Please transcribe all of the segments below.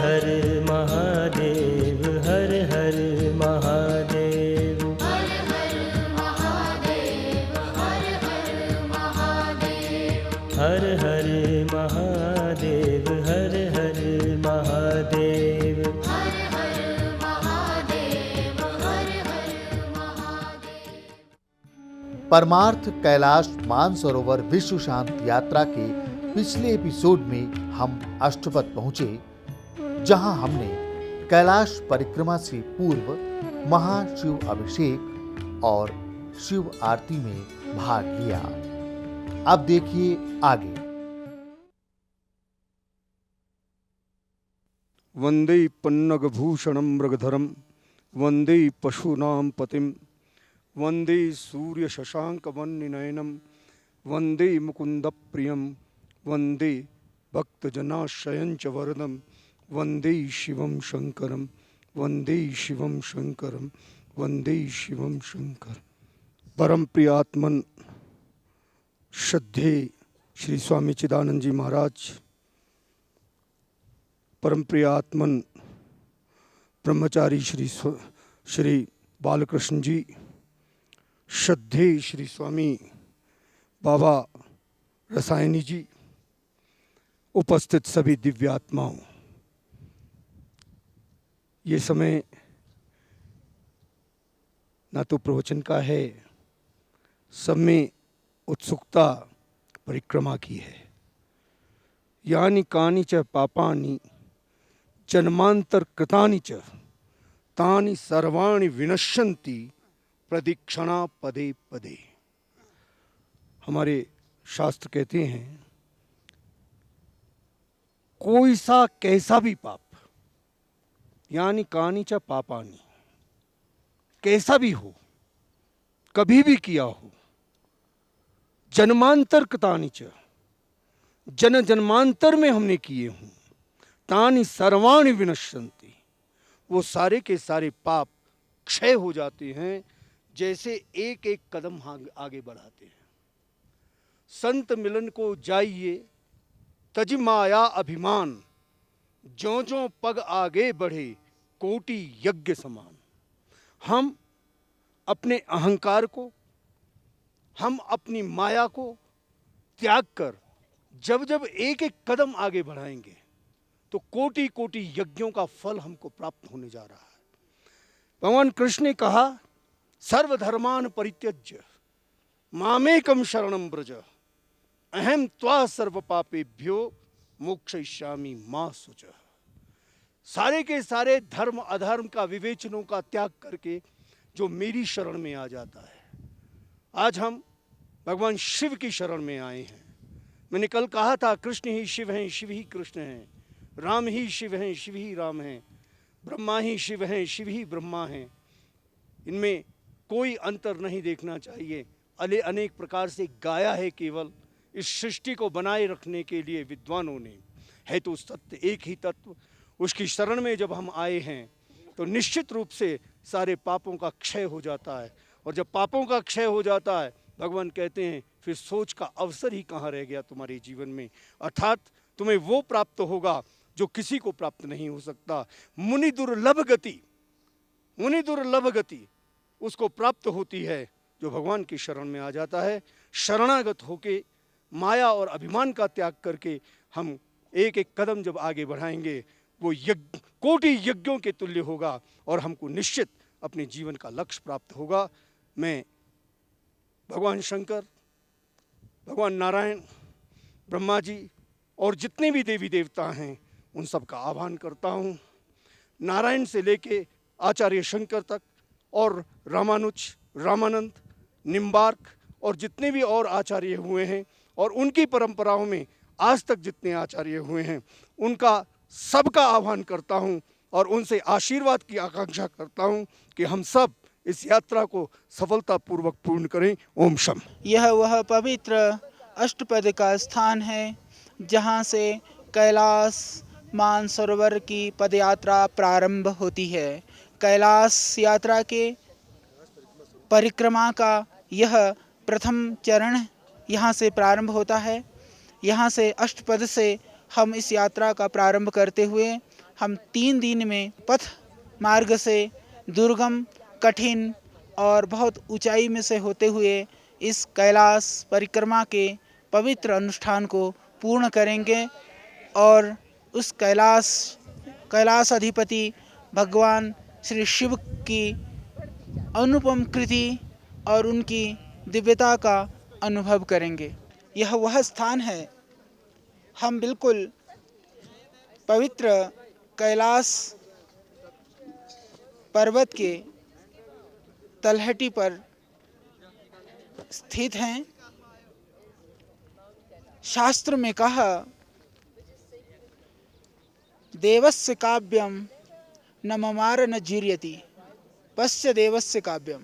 हर महादेव, हर हर महादेव। हर हर महादेव, हर हर महादेव। हर हर महादेव, हर हर महादेव। हर हर महादेव, हर हर महादेव। परमार्थ कैलाश मानसरोवर विश्व शांति यात्रा के पिछले एपिसोड में हम अष्टपद पहुंचे, जहां हमने कैलाश परिक्रमा से पूर्व महाशिव अभिषेक और शिव आरती में भाग लिया। अब देखिए आगे। वंदे पन्नगभूषणं मृगधरं, वंदे पशूनां पतिं, वंदे सूर्य शशांक वन्निनयनं, वंदे मुकुंदप्रियं, वंदे भक्तजनाश्रयं च वरदं, वंदे शिवं शंकरं, वंदे शिवं शंकरं, वंदे शिवं शंकर। परम प्रियात्मन श्रद्धेय श्री स्वामी चिदानंद जी महाराज, परम प्रियात्मन ब्रह्मचारी श्री बालकृष्ण जी, श्रद्धेय श्री स्वामी बाबा रसायनी जी, उपस्थित सभी दिव्यात्माओं, ये समय ना तो प्रवचन का है, सब में उत्सुकता परिक्रमा की है। यानि कानि च पापानि जन्मांतर कृतानि च तानि सर्वाणि विनश्यन्ति प्रदीक्षणा पदे पदे। हमारे शास्त्र कहते हैं, कोई सा कैसा भी पाप, यानी कानि च पापानि, कैसा भी हो, कभी भी किया हो, जन्मांतर कृतानि च, जन जन्मांतर में हमने किए हों, तानि सर्वाणि विनश्यन्ति, वो सारे के सारे पाप क्षय हो जाते हैं जैसे एक एक कदम आगे बढ़ाते हैं। संत मिलन को जाइए तज माया अभिमान, ज्यों ज्यों पग आगे बढ़े कोटि यज्ञ समान। हम अपने अहंकार को, हम अपनी माया को त्याग कर जब जब एक एक कदम आगे बढ़ाएंगे तो कोटि कोटि यज्ञों का फल हमको प्राप्त होने जा रहा है। भगवान कृष्ण ने कहा, सर्वधर्मान परित्यज्य मामेकम शरणं व्रज, अहम त्वा सर्व पापेभ्यो मोक्षयिष्यामि मा शुचः। सारे के सारे धर्म अधर्म का विवेचनों का त्याग करके जो मेरी शरण में आ जाता है, आज हम भगवान शिव की शरण में आए हैं। मैंने कल कहा था, कृष्ण ही शिव हैं, शिव ही कृष्ण हैं, राम ही शिव हैं, शिव ही राम हैं, ब्रह्मा ही शिव हैं, शिव ही ब्रह्मा हैं। इनमें कोई अंतर नहीं देखना चाहिए। अनेक प्रकार से गाया है केवल इस सृष्टि को बनाए रखने के लिए विद्वानों ने। है तो सत्य एक ही तत्व। उसकी शरण में जब हम आए हैं तो निश्चित रूप से सारे पापों का क्षय हो जाता है। और जब पापों का क्षय हो जाता है, भगवान कहते हैं फिर सोच का अवसर ही कहाँ रह गया तुम्हारे जीवन में। अर्थात तुम्हें वो प्राप्त होगा जो किसी को प्राप्त नहीं हो सकता। मुनि दुर्लभ गति उसको प्राप्त होती है जो भगवान की शरण में आ जाता है। शरणागत होके माया और अभिमान का त्याग करके हम एक एक कदम जब आगे बढ़ाएंगे, वो यज्ञ कोटि यज्ञों के तुल्य होगा और हमको निश्चित अपने जीवन का लक्ष्य प्राप्त होगा। मैं भगवान शंकर, भगवान नारायण, ब्रह्मा जी और जितने भी देवी देवता हैं उन सब का आह्वान करता हूँ। नारायण से लेके आचार्य शंकर तक और रामानुज, रामानंद, निम्बार्क और जितने भी और आचार्य हुए हैं और उनकी परंपराओं में आज तक जितने आचार्य हुए हैं, उनका सबका आह्वान करता हूँ और उनसे आशीर्वाद की आकांक्षा करता हूँ कि हम सब इस यात्रा को सफलतापूर्वक पूर्ण करें। ओम शम। यह वह पवित्र अष्टपद का स्थान है जहाँ से कैलाश मानसरोवर की पदयात्रा प्रारंभ होती है। कैलाश यात्रा के परिक्रमा का यह प्रथम चरण यहाँ से प्रारंभ होता है। यहाँ से अष्टपद से हम इस यात्रा का प्रारंभ करते हुए हम 3 दिन में पथ मार्ग से दुर्गम, कठिन और बहुत ऊंचाई में से होते हुए इस कैलाश परिक्रमा के पवित्र अनुष्ठान को पूर्ण करेंगे और उस कैलाश अधिपति भगवान श्री शिव की अनुपम कृति और उनकी दिव्यता का अनुभव करेंगे। यह वह स्थान है, हम बिल्कुल पवित्र कैलाश पर्वत के तलहटी पर स्थित हैं। शास्त्र में कहा, देवस्य काव्यम न ममार न जीर्यति पश्य देवस्य काव्यम,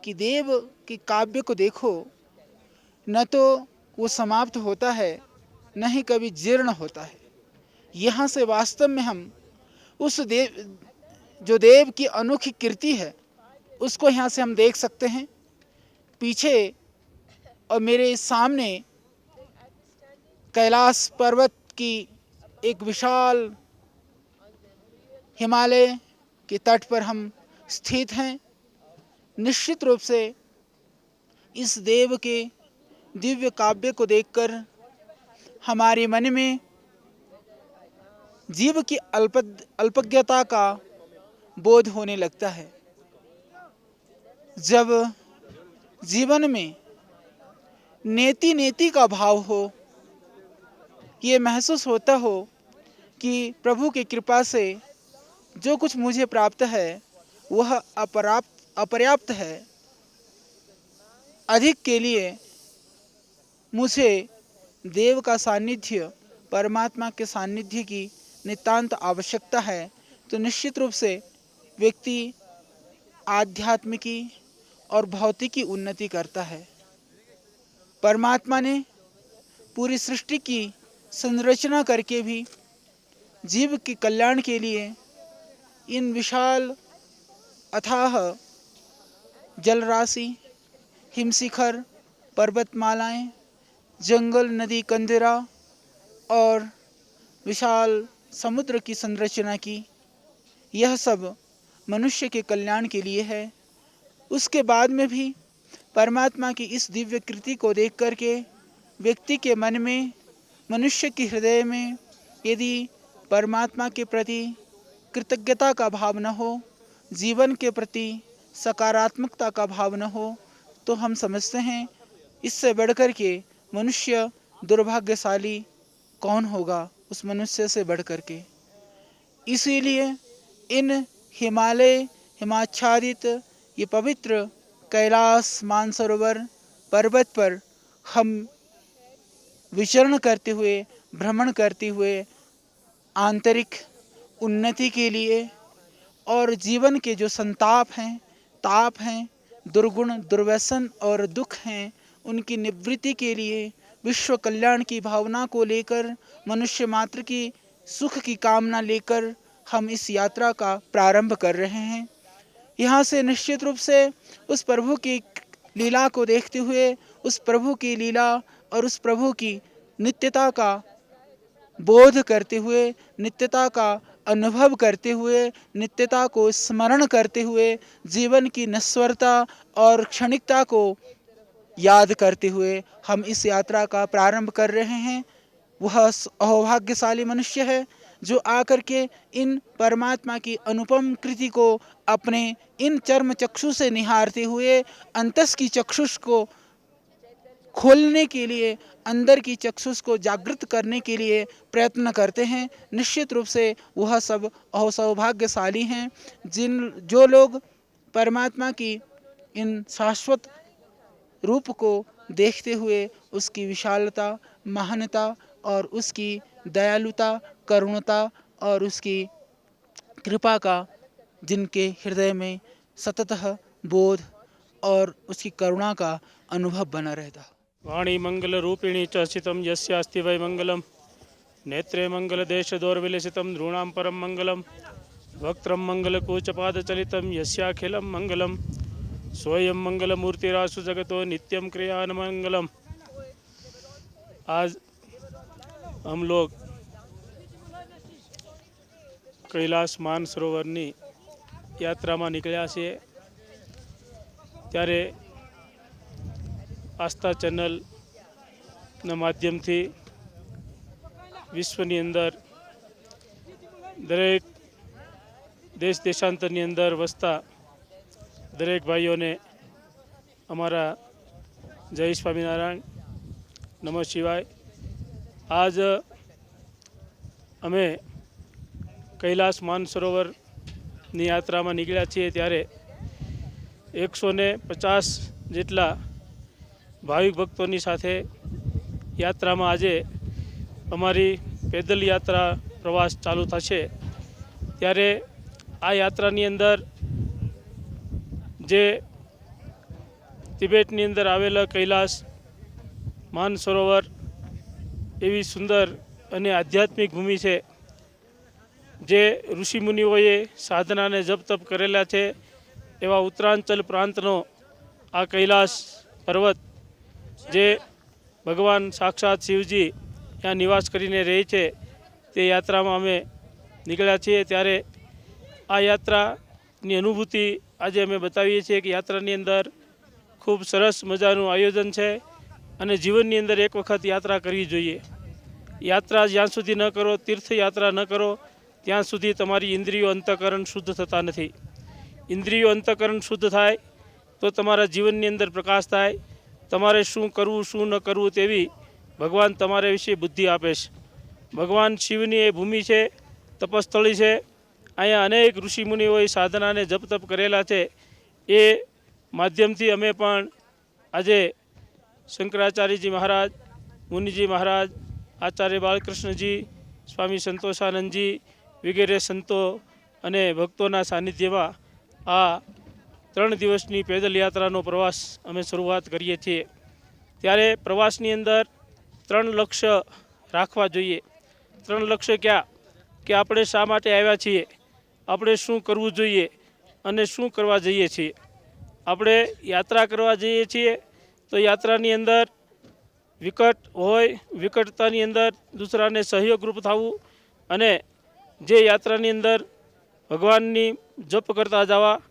कि देव के काव्य को देखो, न तो वो समाप्त होता है न ही कभी जीर्ण होता है। यहाँ से वास्तव में हम उस जो देव की अनोखी कीर्ति है उसको यहाँ से हम देख सकते हैं। पीछे और मेरे सामने कैलाश पर्वत की एक विशाल हिमालय के तट पर हम स्थित हैं। निश्चित रूप से इस देव के दिव्य काव्य को देखकर हमारे मन में जीव की अल्पज्ञता का बोध होने लगता है। जब जीवन में नेति का भाव हो, ये महसूस होता हो कि प्रभु की कृपा से जो कुछ मुझे प्राप्त है वह अपर्याप्त है, अधिक के लिए मुझे देव का सानिध्य, परमात्मा के सानिध्य की नितांत आवश्यकता है, तो निश्चित रूप से व्यक्ति आध्यात्मिकी और भौतिकी उन्नति करता है। परमात्मा ने पूरी सृष्टि की संरचना करके भी जीव के कल्याण के लिए इन विशाल अथाह जलराशि, हिमशिखर, पर्वतमालाएं, जंगल, नदी, कंदरा और विशाल समुद्र की संरचना की। यह सब मनुष्य के कल्याण के लिए है। उसके बाद में भी परमात्मा की इस दिव्य कृति को देख करके व्यक्ति के मन में, मनुष्य के हृदय में यदि परमात्मा के प्रति कृतज्ञता का भाव न हो, जीवन के प्रति सकारात्मकता का भाव न हो, तो हम समझते हैं इससे बढ़कर के मनुष्य दुर्भाग्यशाली कौन होगा उस मनुष्य से बढ़कर के। इसीलिए इन हिमाच्छादित ये पवित्र कैलाश मानसरोवर पर्वत पर हम विचरण करते हुए, भ्रमण करते हुए आंतरिक उन्नति के लिए और जीवन के जो संताप हैं, ताप हैं, दुर्गुण, दुर्व्यसन और दुख हैं, उनकी निवृत्ति के लिए, विश्व कल्याण की भावना को लेकर, मनुष्य मात्र की सुख की कामना लेकर हम इस यात्रा का प्रारंभ कर रहे हैं। यहाँ से निश्चित रूप से उस प्रभु की लीला को देखते हुए, उस प्रभु की लीला और उस प्रभु की नित्यता का बोध करते हुए, नित्यता का अनुभव करते हुए, नित्यता को स्मरण करते हुए, जीवन की नश्वरता और क्षणिकता को याद करते हुए हम इस यात्रा का प्रारंभ कर रहे हैं। वह अहोभाग्यशाली मनुष्य है जो आकर के इन परमात्मा की अनुपम कृति को अपने इन चर्म चक्षु से निहारते हुए अंतस की चक्षुष को खोलने के लिए, अंदर की चक्षुष को जागृत करने के लिए प्रयत्न करते हैं। निश्चित रूप से वह सब सौभाग्यशाली हैं जो लोग परमात्मा की इन शाश्वत रूप को देखते हुए उसकी विशालता, महानता और उसकी दयालुता, करुणता और उसकी कृपा का जिनके हृदय में सततः बोध और उसकी करुणा का अनुभव बना रहता। वाणी मंगल रूपिणी च स्थितं यस्यास्ति वै मंगलम, नेत्रे मंगल देश दौर्विलसितं नृणां परम मंगलम, वक्त्रं मंगल कूचपादचलितं यस्याखिलं मंगलम, स्वयं मंगलमूर्तिरासु जगतो नित्यं क्रियान मंगलम। आज हम लोग કૈલાસ માનસરોવરની યાત્રામાં નીકળ્યા છીએ ત્યારે આસ્થા ચેનલના માધ્યમથી વિશ્વની અંદર દરેક દેશ દેશાંતરની અંદર વસતા દરેક ભાઈઓને અમારા જય સ્વામિનારાયણ, નમઃ શિવાય. આજ અમે કૈલાસ માનસરોવરની યાત્રામાં નીકળ્યા છીએ ત્યારે 150 જેટલા ભાવિક ભક્તોની સાથે યાત્રામાં આજે અમારી પેદલ યાત્રા પ્રવાસ ચાલુ થશે. ત્યારે આ યાત્રાની અંદર જે તિબેટની અંદર આવેલા કૈલાસ માનસરોવર એવી સુંદર અને આધ્યાત્મિક ભૂમિ છે. જે ઋષિમુનિઓએ સાધનાને જપ તપ કરેલા છે એવા ઉત્તરાંચલ પ્રાંતનો આ કૈલાસ પર્વત, જે ભગવાન સાક્ષાત શિવજી ત્યાં નિવાસ કરીને રહે છે, તે યાત્રામાં અમે નીકળ્યા છીએ. ત્યારે આ યાત્રાની અનુભૂતિ આજે અમે બતાવીએ છીએ કે યાત્રાની અંદર ખૂબ સરસ મજાનું આયોજન છે અને જીવનની અંદર એક વખત યાત્રા કરવી જોઈએ. યાત્રા જ્યાં સુધી ન કરો, તીર્થયાત્રા ન કરો, ત્યાં સુધી તમારી ઇન્દ્રિયો અંતઃકરણ શુદ્ધ થતા નથી. ઇન્દ્રિયો અંતઃકરણ શુદ્ધ થાય તો તમારા જીવનની અંદર પ્રકાશ થાય. તમારે શું કરવું શું ન કરવું તેવી ભગવાન તમારા વિશે બુદ્ધિ આપે છે. ભગવાન શિવની એ ભૂમિ છે, તપસ્થળી છે. અહીંયા અનેક ઋષિમુનિઓએ સાધનાને જપ તપ કરેલા છે. એ માધ્યમથી અમે પણ આજે શંકરાચાર્યજી મહારાજ, મુનિજી મહારાજ, આચાર્ય બાલકૃષ્ણજી, સ્વામી સંતોષાનંદજી વગેરે સંતો અને ભક્તોના સાનિધ્યમાં આ 3 દિવસની પેદલ યાત્રાનો પ્રવાસ અમે શરૂઆત કરીએ છીએ. ત્યારે પ્રવાસની અંદર 3 લક્ષ્ય રાખવા જોઈએ. 3 લક્ષ્ય ક્યાં? કે આપણે શા માટે આવ્યા છીએ, આપણે શું કરવું જોઈએ અને શું કરવા જઈએ છીએ. આપણે યાત્રા કરવા જઈએ છીએ તો યાત્રાની અંદર વિકટ હોય, વિકટતાની અંદર દૂસરાને સહયોગરૂપ થવું અને જે યાત્રાની અંદર ભગવાનની જપ કરતા જવા,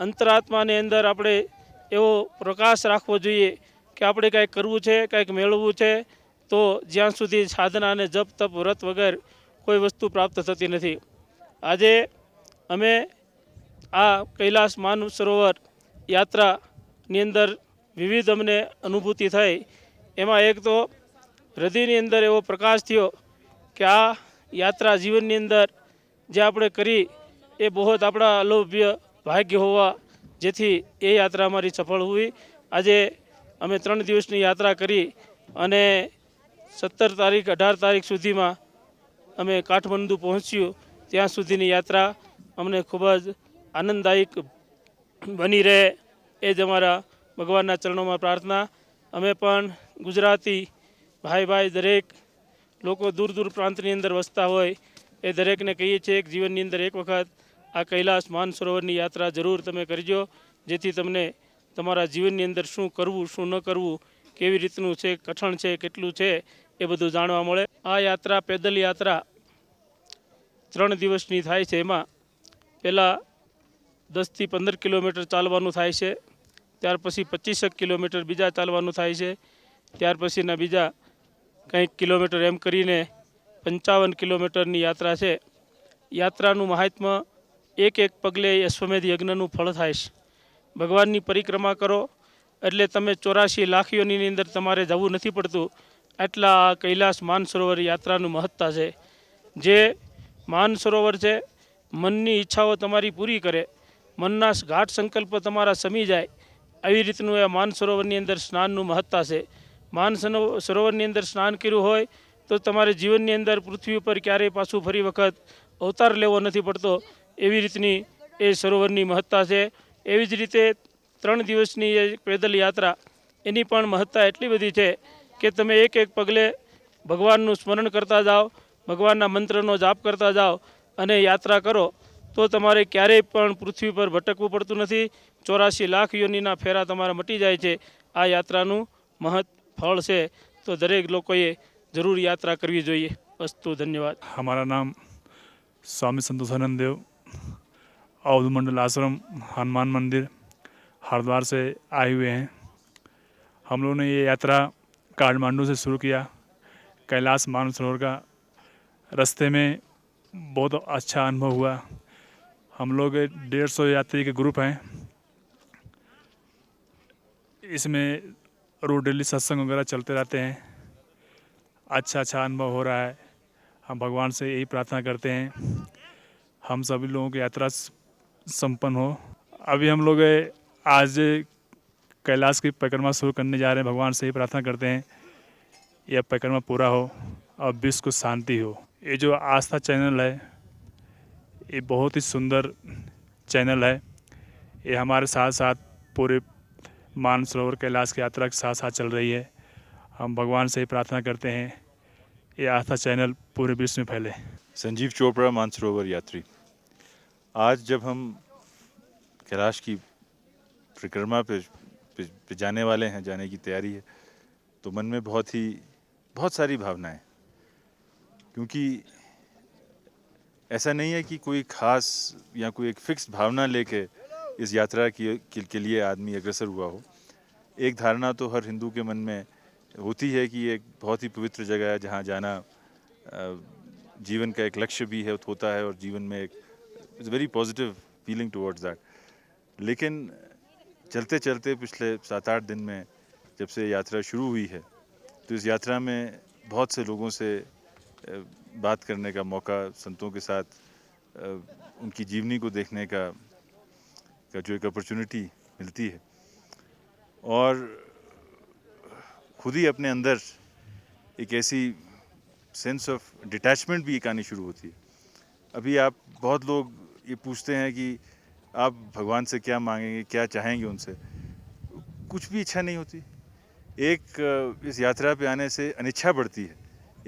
અંતરાત્માની અંદર આપણે એવો પ્રકાશ રાખવો જોઈએ કે આપણે કાંઈક કરવું છે, કાંઈક મેળવવું છે, તો જ્યાં સુધી સાધના અને જપ તપ વ્રત વગર કોઈ વસ્તુ પ્રાપ્ત થતી નથી. આજે અમે આ કૈલાસ માનસરોવર યાત્રાની અંદર વિવિધ અમને અનુભૂતિ થઈ. એમાં એક તો હૃદયની અંદર એવો પ્રકાશ થયો કે આ યાત્રા જીવનની અંદર જે આપણે કરી એ બહુ આપણા અલોભ્ય ભાગ્ય હોવા જેથી એ યાત્રા અમારી સફળ હોવી. આજે અમે 3 દિવસની યાત્રા કરી અને 17 તારીખ 18 તારીખ સુધીમાં અમે કાઠમંડુ પહોંચ્યું. ત્યાં સુધીની યાત્રા અમને ખૂબ જ આનંદદાયક બની રહે એ જ અમારા ભગવાનના ચરણોમાં પ્રાર્થના. અમે પણ ગુજરાતી ભાઈ દરેક લોકો દૂર દૂર પ્રાંતની અંદર વસતા હોય એ દરેકને કહીએ છીએ કે જીવનની અંદર એક વખત આ કૈલાસ માનસરોવરની યાત્રા જરૂર તમે કરજો, જેથી તમને તમારા જીવનની અંદર શું કરવું શું ન કરવું, કેવી રીતનું છે, કઠણ છે, કેટલું છે, એ બધું જાણવા મળે. આ યાત્રા પેદલ યાત્રા 3 દિવસની થાય છે. એમાં પહેલાં 10 થી 15 કિલોમીટર ચાલવાનું થાય છે, ત્યાર પછી 25 કિલોમીટર બીજા ચાલવાનું થાય છે, ત્યાર પછીના બીજા કંઈક કિલોમીટર એમ કરીને 55 કિલોમીટરની યાત્રા છે. યાત્રાનું મહાત્મ્ય એક પગલે અશ્વમેધ યજ્ઞનું ફળ થાય છે. ભગવાનની પરિક્રમા કરો એટલે તમે 84 લાખ યોનિની અંદર તમારે જવું નથી પડતું. આટલા આ કૈલાસ માનસરોવર યાત્રાનું મહત્તા છે. જે માનસરોવર છે મનની ઈચ્છાઓ તમારી પૂરી કરે, મનના ગાઢ સંકલ્પ તમારા સમી જાય, આવી રીતનું એ માનસરોવરની અંદર સ્નાનનું મહત્તા છે. માનસરોવરની અંદર સ્નાન કર્યું હોય તો તમારે જીવનની અંદર પૃથ્વી ઉપર ક્યારેય પાછું ફરી વખત અવતાર લેવો નથી પડતો. એવી રીતની એ સરોવરની મહત્તા છે. એવી જ રીતે 3 દિવસની એ પેદલ યાત્રા એની પણ મહત્તા એટલી બધી છે કે તમે એક પગલે ભગવાનનું સ્મરણ કરતા જાઓ, ભગવાનના મંત્રનો જાપ કરતા જાઓ અને યાત્રા કરો તો તમારે ક્યારેય પણ પૃથ્વી પર ભટકવું પડતું નથી. 84 લાખ યોનિના ફેરા તમારા મટી જાય છે. આ યાત્રાનું મહત ફળ છે. તો દરેક લોકોએ જરૂર યાત્રા કરવી જોઈએ. અસ્તુ, ધન્યવાદ. हमारा नाम स्वामी संतोषानंद देव, अवधू मंडल आश्रम, हनुमान मंदिर, हरिद्वार से आए हुए हैं। हम लोगों ने ये यात्रा काठमांडू से शुरू किया। कैलाश मानसरोवर का रास्ते में बहुत अच्छा अनुभव हुआ। हम लोग 150 यात्री के ग्रुप हैं। इसमें रोज डेली सत्संग वगैरह चलते रहते हैं। अच्छा अनुभव हो रहा है। हम भगवान से यही प्रार्थना करते हैं हम सभी लोगों की यात्रा संपन्न हो। अभी हम लोग आज कैलाश की परिक्रमा शुरू करने जा रहे हैं। भगवान से ही प्रार्थना करते हैं यह परिक्रमा पूरा हो और विश्व को शांति हो। ये जो आस्था चैनल है ये बहुत ही सुंदर चैनल है। ये हमारे साथ साथ पूरे मानसरोवर कैलाश की यात्रा के साथ साथ चल रही है। हम भगवान से ही प्रार्थना करते हैं ये आस्था चैनल पूरे विश्व में फैले। संजीव चोपड़ा, मानसरोवर यात्री। आज जब हम कैलाश की परिक्रमा पे जाने वाले हैं, जाने की तैयारी है, तो मन में बहुत सारी भावनाएं, क्योंकि ऐसा नहीं है कि कोई खास या कोई एक फिक्स भावना लेके इस यात्रा के लिए आदमी अग्रसर हुआ हो। एक धारणा तो हर हिंदू के मन में होती है कि एक बहुत ही पवित्र जगह है जहाँ जाना जीवन का एक लक्ष्य भी होता है और जीवन में एक very positive feeling towards that. लेकिन चलते चलते पिछले 7-8 दिन में जब से यात्रा शुरू हुई है तो इस यात्रा में बहुत से लोगों से बात करने का मौका, संतों के साथ उनकी जीवनी को देखने का जो एक अपॉर्चुनिटी मिलती है और खुद ही अपने अंदर एक ऐसी सेंस ऑफ डिटैचमेंट भी एक आनी शुरू होती है। अभी आप बहुत लोग ये पूछते हैं कि आप भगवान से क्या मांगेंगे, क्या चाहेंगे उनसे। कुछ भी इच्छा नहीं होती। एक इस यात्रा पे आने से अनिच्छा बढ़ती है।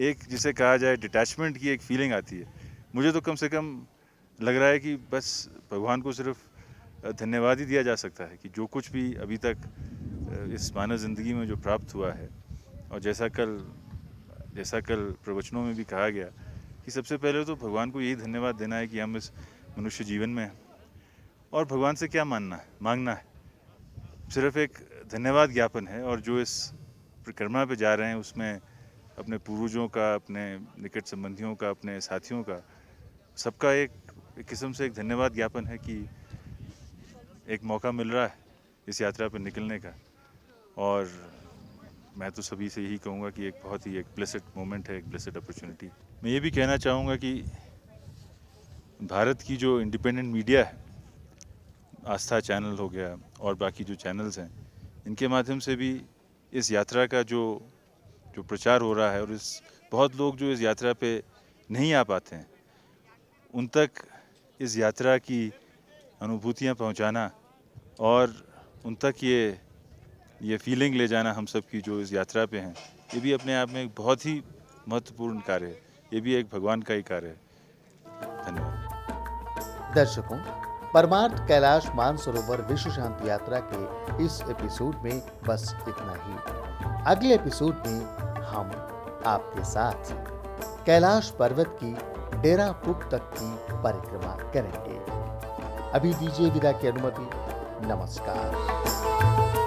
एक जिसे कहा जाए डिटैचमेंट की एक फीलिंग आती है। मुझे तो कम से कम लग रहा है कि बस भगवान को सिर्फ धन्यवाद ही दिया जा सकता है कि जो कुछ भी अभी तक इस मानव ज़िंदगी में जो प्राप्त हुआ है और जैसा कल प्रवचनों में भी कहा गया कि सबसे पहले तो भगवान को यही धन्यवाद देना है कि हम इस मनुष्य जीवन में हैं और भगवान से क्या मांगना है। सिर्फ एक धन्यवाद ज्ञापन है। और जो इस परिक्रमा पे जा रहे हैं उसमें अपने पूर्वजों का, अपने निकट संबंधियों का, अपने साथियों का, सबका एक किस्म से एक धन्यवाद ज्ञापन है कि एक मौका मिल रहा है इस यात्रा पर निकलने का। और मैं तो सभी से यही कहूँगा कि एक बहुत ही एक ब्लेसेड मोमेंट है, एक ब्लेसेड अपॉर्चुनिटी। मैं ये भी कहना चाहूँगा कि भारत की जो इंडिपेंडेंट मीडिया है, आस्था चैनल हो गया और बाकी जो चैनल्स हैं, इनके माध्यम से भी इस यात्रा का जो प्रचार हो रहा है और इस बहुत लोग जो इस यात्रा पे नहीं आ पाते हैं उन तक इस यात्रा की अनुभूतियाँ पहुँचाना और उन तक ये फीलिंग ले जाना हम सब की जो इस यात्रा पे हैं, ये भी अपने आप में एक बहुत ही महत्वपूर्ण कार्य है। ये भी एक भगवान का ही कार्य है। धन्यवाद। दर्शकों, परमार्थ कैलाश मानसरोवर विश्व शांति यात्रा के इस एपिसोड में बस इतना ही। अगले एपिसोड में हम आपके साथ कैलाश पर्वत की डेरा पुक तक की परिक्रमा करेंगे। अभी दीजिए विदा की अनुमति। नमस्कार।